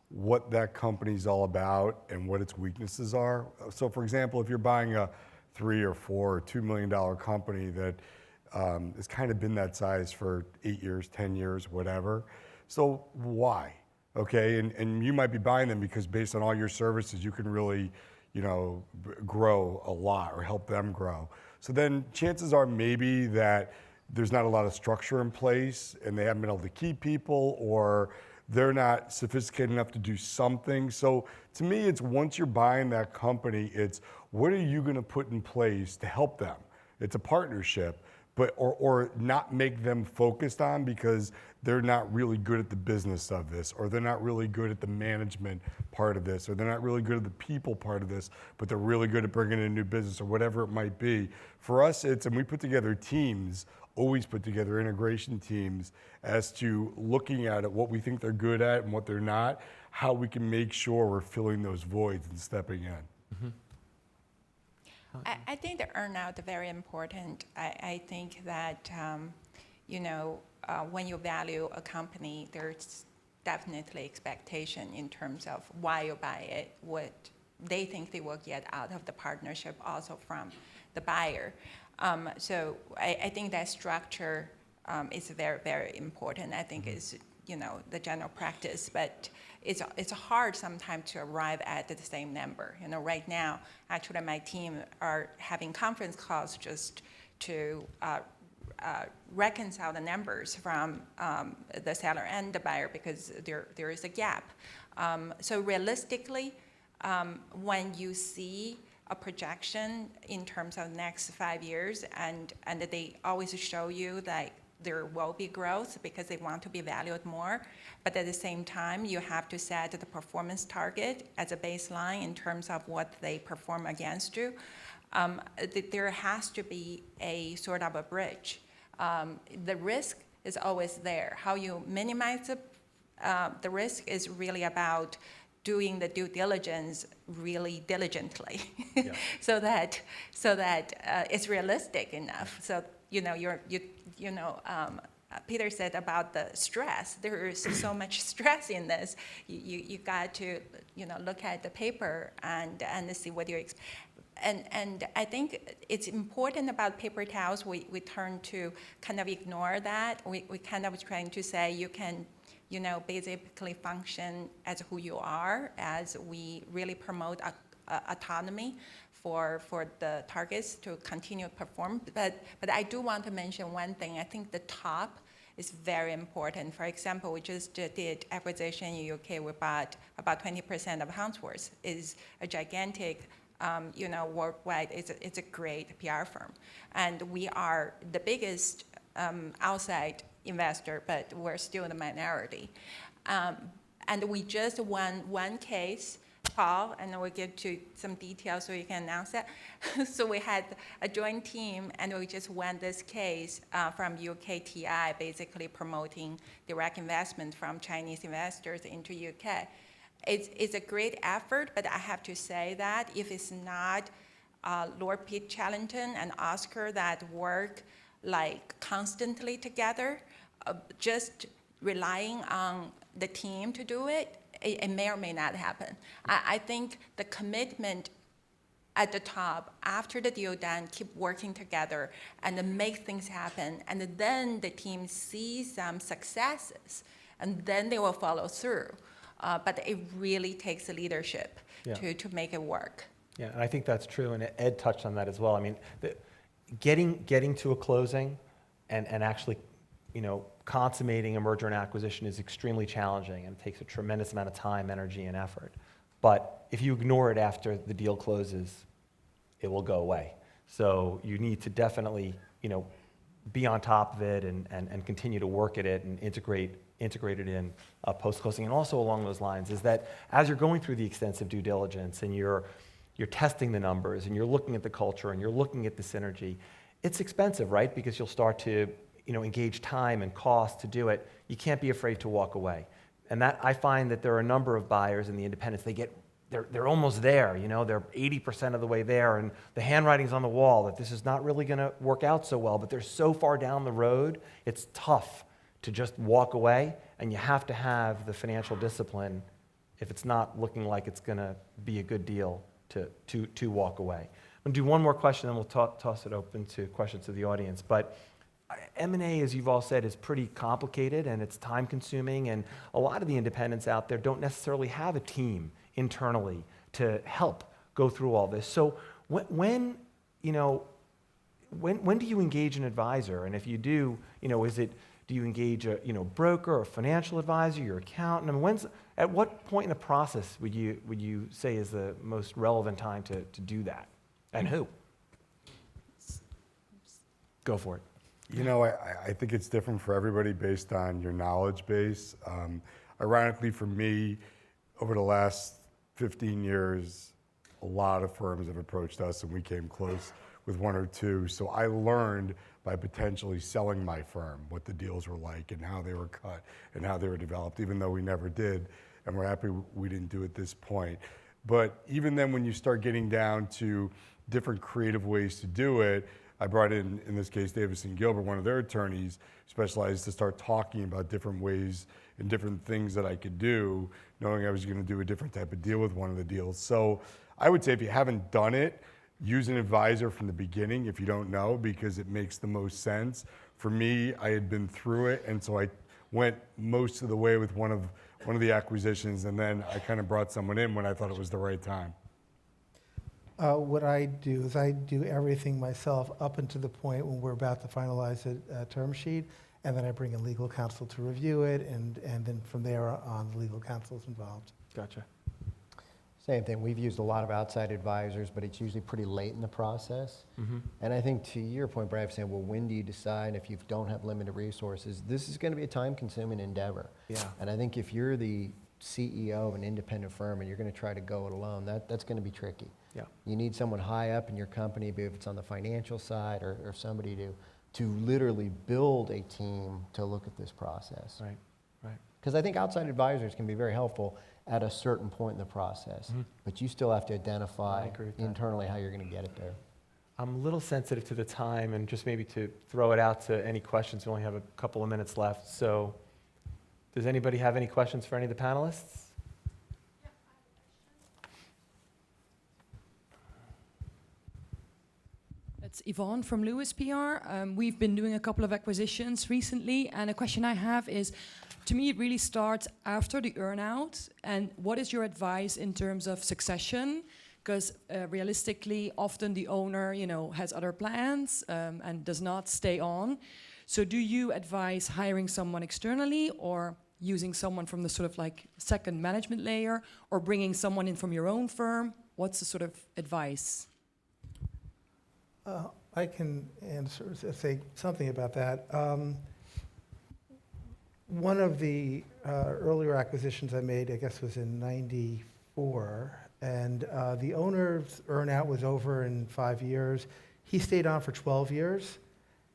what that company's all about and what its weaknesses are. So for example, if you're buying a $3 or $4 or $2 million company that has kind of been that size for 8 years, 10 years, whatever. So why? Okay, and you might be buying them because based on all your services, you can really, grow a lot or help them grow. So then chances are maybe that there's not a lot of structure in place and they haven't been able to keep people, or they're not sophisticated enough to do something. So to me, it's once you're buying that company, it's what are you gonna put in place to help them? It's a partnership, but or not make them focused on because they're not really good at the business of this, or they're not really good at the management part of this, or they're not really good at the people part of this, but they're really good at bringing in new business or whatever it might be. For us, and we put together teams, always put together integration teams as to looking at it, what we think they're good at and what they're not, how we can make sure we're filling those voids and stepping in. I think the earnout is very important. I think that, when you value a company, there's definitely expectation in terms of why you buy it, what they think they will get out of the partnership also from the buyer. So I think that structure is very, very important. I think it's, the general practice, but it's hard sometimes to arrive at the same number. Right now, actually my team are having conference calls just to reconcile the numbers from the seller and the buyer because there is a gap. So realistically, when you see a projection in terms of the next 5 years and they always show you that there will be growth because they want to be valued more, but at the same time, you have to set the performance target as a baseline in terms of what they perform against you. There has to be a sort of a bridge. The risk is always there. How you minimize the risk is really about doing the due diligence really diligently, Yeah. so that it's realistic enough. So Peter said about the stress. There is so much stress in this. You got to look at the paper and see what you're. And I think it's important about paper towels. We turn to kind of ignore that. We kind of trying to say you can basically function as who you are, as we really promote autonomy for the targets to continue to perform. But I do want to mention one thing. I think the top is very important. For example, we just did acquisition in UK. We bought about 20% of Hansworth. Is a gigantic, worldwide. It's a great PR firm, and we are the biggest outside investor, but we're still the minority. And we just won one case, Paul, and we'll get to some details so you can announce that. So we had a joint team, and we just won this case from UKTI, basically promoting direct investment from Chinese investors into UK. It's a great effort, but I have to say that if it's not Lord Pete Challengton and Oscar that work like constantly together, just relying on the team to do it, it may or may not happen. I think the commitment at the top, after the deal done, keep working together and then make things happen, and then the team sees some successes, and then they will follow through. But it really takes leadership to make it work. Yeah, and I think that's true, and Ed touched on that as well. I mean, getting to a closing and actually, consummating a merger and acquisition is extremely challenging, and it takes a tremendous amount of time, energy, and effort. But if you ignore it after the deal closes, it will go away. So you need to definitely, be on top of it and continue to work at it and integrate integrated in post-closing. And also along those lines is that as you're going through the extensive due diligence and you're testing the numbers and you're looking at the culture and you're looking at the synergy, it's expensive, right? Because you'll start to engage time and cost to do it. You can't be afraid to walk away. And that I find that there are a number of buyers in the independents, they're almost there, they're 80% of the way there, and the handwriting's on the wall that this is not really going to work out so well, but they're so far down the road, it's tough to just walk away, and you have to have the financial discipline if it's not looking like it's going to be a good deal to walk away. I'm going to do one more question, then we'll toss it open to questions to the audience. But M&A, as you've all said, is pretty complicated, and it's time-consuming, and a lot of the independents out there don't necessarily have a team internally to help go through all this. So when do you engage an advisor? And if you do, do you engage a broker or financial advisor, your accountant? I mean, at what point in the process would you say is the most relevant time to do that? And who? Go for it. I think it's different for everybody based on your knowledge base. Ironically, for me, over the last 15 years, a lot of firms have approached us, and we came close with one or two. So I learned by potentially selling my firm what the deals were like and how they were cut and how they were developed, even though we never did, and we're happy we didn't do it at this point. But even then, when you start getting down to different creative ways to do it, I brought in this case, Davis Gilbert, one of their attorneys, specialized to start talking about different ways and different things that I could do, knowing I was going to do a different type of deal with one of the deals. So I would say if you haven't done it, use an advisor from the beginning if you don't know, because it makes the most sense. For me, I had been through it, and so I went most of the way with one of the acquisitions, and then I kind of brought someone in when I thought it was the right time. What I do is I do everything myself up until the point when we're about to finalize a term sheet, and then I bring in legal counsel to review it, and then from there on, the legal counsel is involved. Gotcha. Same thing. We've used a lot of outside advisors, but it's usually pretty late in the process. Mm-hmm. And I think to your point, Brad, saying, well, when do you decide if you don't have limited resources? This is going to be a time-consuming endeavor. Yeah. And I think if you're the CEO of an independent firm and you're going to try to go it alone, that's going to be tricky. Yeah. You need someone high up in your company, be if it's on the financial side or somebody to literally build a team to look at this process. Right. Because I think outside advisors can be very helpful at a certain point in the process, but you still have to identify I agree with that. internally how you're going to get it there. I'm a little sensitive to the time, and just maybe to throw it out to any questions. We only have a couple of minutes left. So does anybody have any questions for any of the panelists? It's Yvonne from Lewis PR. We've been doing a couple of acquisitions recently, and a question I have is, to me, it really starts after the earnout. And what is your advice in terms of succession? Because realistically, often the owner, has other plans and does not stay on. So, do you advise hiring someone externally, or using someone from the sort of like second management layer, or bringing someone in from your own firm? What's the sort of advice? I can say something about that. One of the earlier acquisitions I made, I guess, was in '94, and the owner's earnout was over in 5 years. He stayed on for 12 years,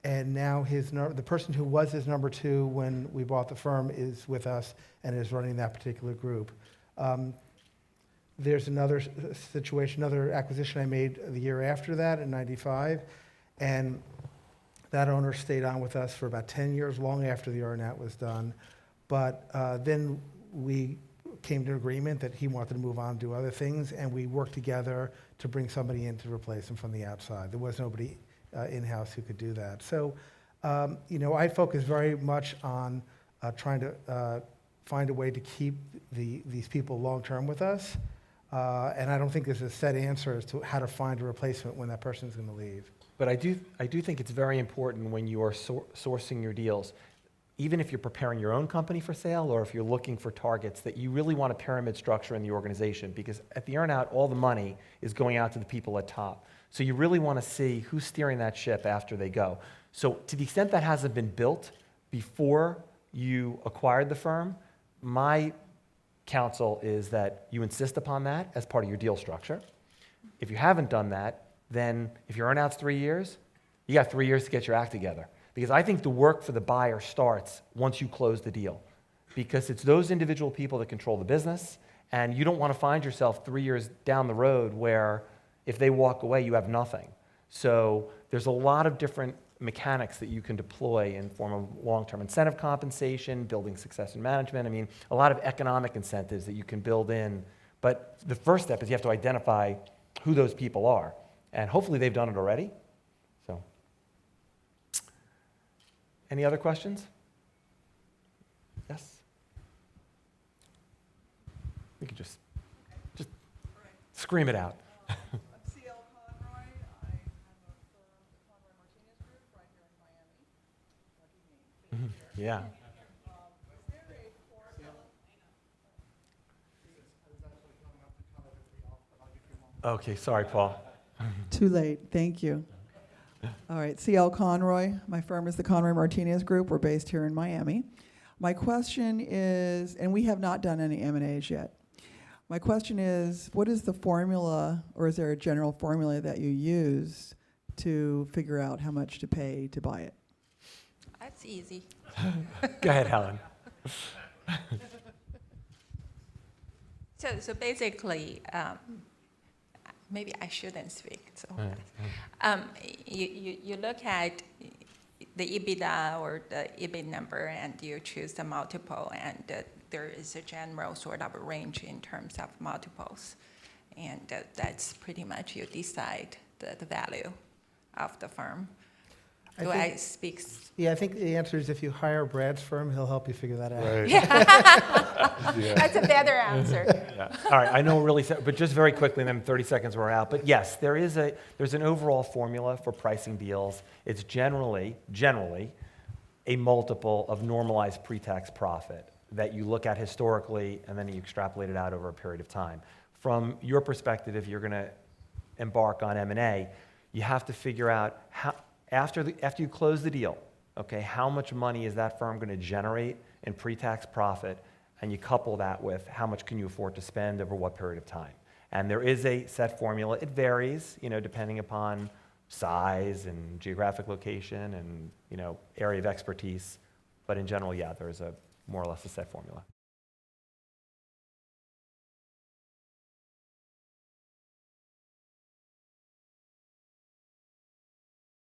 and now the person who was his number two when we bought the firm is with us and is running that particular group. There's another situation, another acquisition I made the year after that in '95, and that owner stayed on with us for about 10 years, long after the earnout was done. But then we came to an agreement that he wanted to move on and do other things, and we worked together to bring somebody in to replace him from the outside. There was nobody in-house who could do that. So, I focus very much on trying to find a way to keep these people long-term with us. And I don't think there's a set answer as to how to find a replacement when that person is going to leave. But I do think it's very important when you are sourcing your deals, even if you're preparing your own company for sale or if you're looking for targets, that you really want a pyramid structure in the organization, because at the earnout, all the money is going out to the people at top. So you really want to see who's steering that ship after they go. So to the extent that hasn't been built before you acquired the firm, my counsel is that you insist upon that as part of your deal structure. If you haven't done that, then if your earnout's 3 years, you got 3 years to get your act together. Because I think the work for the buyer starts once you close the deal. Because it's those individual people that control the business, and you don't want to find yourself 3 years down the road where if they walk away, you have nothing. So there's a lot of different mechanics that you can deploy in form of long-term incentive compensation, building succession management. I mean, a lot of economic incentives that you can build in. But the first step is you have to identify who those people are. And hopefully they've done it already. So, any other questions? Yes? We could just scream it out. I'm C.L. Conroy. I have a firm, the Conroy Martinez Group, right here in Miami. Lucky me. Yeah. Is there a formula? Okay, sorry, Paul. Too late. Thank you. All right, C.L. Conroy. My firm is the Conroy Martinez Group. We're based here in Miami. My question is, and we have not done any M&As yet. My question is, what is the formula, or is there a general formula that you use to figure out how much to pay to buy it? That's easy. Go ahead, Helen. So basically, maybe I shouldn't speak. So, you look at the EBITDA or the EBIT number, and you choose the multiple, and there is a general sort of a range in terms of multiples, and that's pretty much you decide the value of the firm. Do I speak? Yeah, I think the answer is if you hire Brad's firm, he'll help you figure that out. Right. Yeah. That's a better answer. Yeah. All right, I know we're really, but just very quickly, and then 30 seconds we're out. But yes, there's an overall formula for pricing deals. It's generally a multiple of normalized pre-tax profit that you look at historically, and then you extrapolate it out over a period of time. From your perspective, if you're going to embark on M&A, you have to figure out how, after you close the deal, okay, how much money is that firm going to generate in pre-tax profit, and you couple that with how much can you afford to spend over what period of time. And there is a set formula. It varies, depending upon size and geographic location and, area of expertise. But in general, yeah, there's a more or less a set formula.